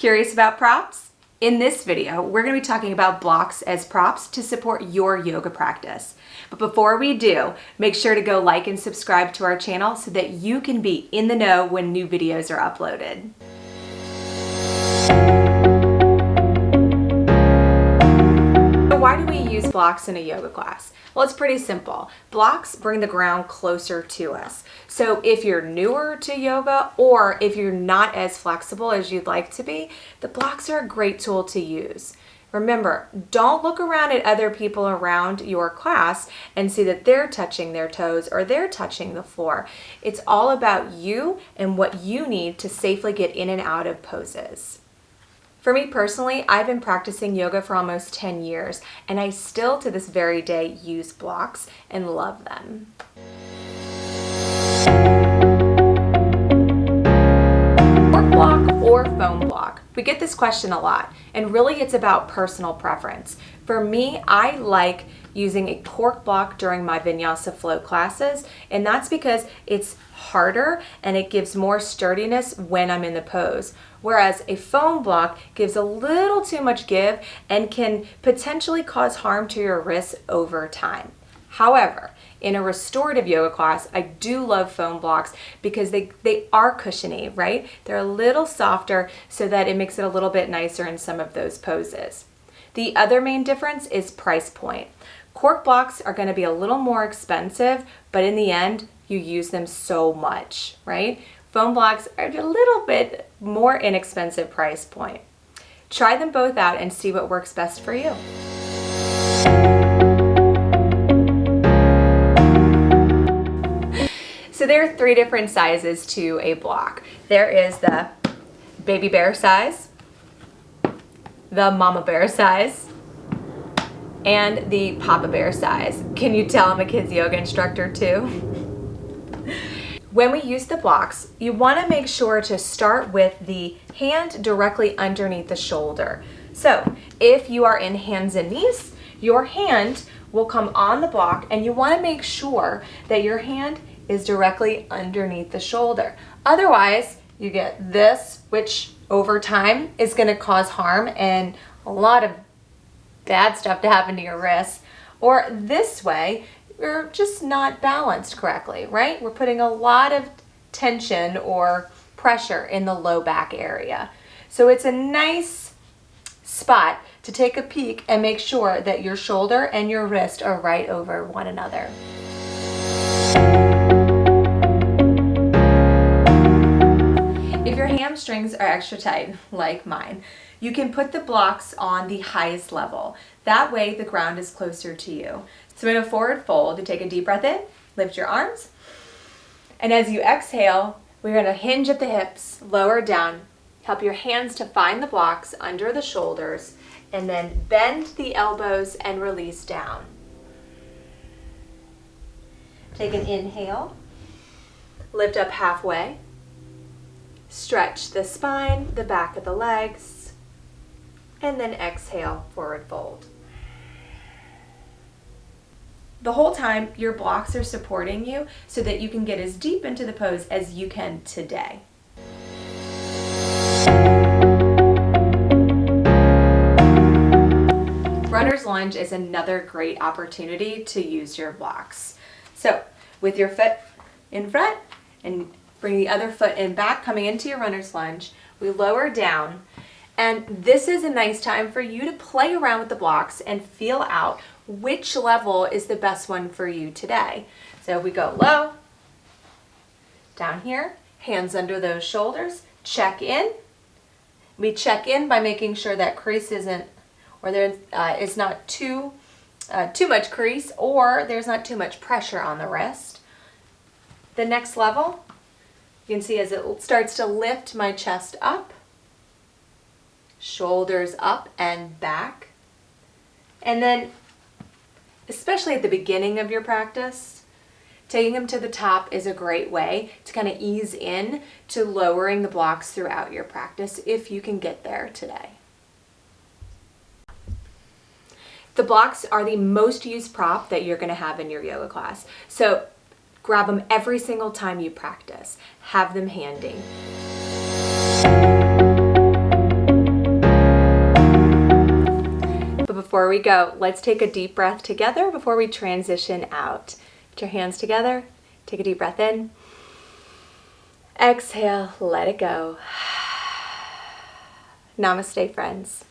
Curious about props? In this video, we're going to be talking about blocks as props to support your yoga practice. But before we do, make sure to go like and subscribe to our channel so that you can be in the know when new videos are uploaded. So why do we use blocks in a yoga class? Well, it's pretty simple. Blocks bring the ground closer to us. So if you're newer to yoga or if you're not as flexible as you'd like to be, the blocks are a great tool to use. Remember, don't look around at other people around your class and see that they're touching their toes or they're touching the floor. It's all about you and what you need to safely get in and out of poses. For me personally, I've been practicing yoga for almost 10 years, and I still to this very day use blocks and love them. Cork block or foam block? We get this question a lot, and really it's about personal preference. For me, I like using a cork block during my vinyasa flow classes, and that's because it's harder and it gives more sturdiness when I'm in the pose. Whereas a foam block gives a little too much give and can potentially cause harm to your wrists over time. However, in a restorative yoga class, I do love foam blocks because they are cushiony, right? They're a little softer so that it makes it a little bit nicer in some of those poses. The other main difference is price point. Cork blocks are going to be a little more expensive, but in the end, you use them so much, right? Foam blocks are a little bit more inexpensive price point. Try them both out and see what works best for you. So there are 3 different sizes to a block. There is the baby bear size, the mama bear size, and the papa bear size. Can you tell I'm a kids yoga instructor too? When we use the blocks, you want to make sure to start with the hand directly underneath the shoulder. So if you are in hands and knees, your hand will come on the block and you want to make sure that your hand is directly underneath the shoulder. Otherwise, you get this, which over time is going to cause harm and a lot of bad stuff to happen to your wrists. Or this way, we're just not balanced correctly, right? We're putting a lot of tension or pressure in the low back area. So it's a nice spot to take a peek and make sure that your shoulder and your wrist are right over one another. If your hamstrings are extra tight, like mine, you can put the blocks on the highest level. That way the ground is closer to you. So in a forward fold, you take a deep breath in, lift your arms, and as you exhale, we're going to hinge at the hips, lower down, help your hands to find the blocks under the shoulders, and then bend the elbows and release down. Take an inhale, lift up halfway, stretch the spine, the back of the legs, and then exhale, forward fold. The whole time, your blocks are supporting you so that you can get as deep into the pose as you can today. Runner's lunge is another great opportunity to use your blocks. So with your foot in front and bring the other foot in back, coming into your runner's lunge, we lower down. And this is a nice time for you to play around with the blocks and feel out which level is the best one for you today. So we go low, down here, hands under those shoulders, check in. We check in by making sure that crease isn't, or there is not too much crease, or there's not too much pressure on the wrist. The next level, you can see as it starts to lift my chest up, shoulders up and back. And then, especially at the beginning of your practice, taking them to the top is a great way to kind of ease in to lowering the blocks throughout your practice if you can get there today. The blocks are the most used prop that you're going to have in your yoga class. So grab them every single time you practice. Have them handy. before we go, let's take a deep breath together before we transition out. Put your hands together. Take a deep breath in. Exhale, let it go. Namaste, friends.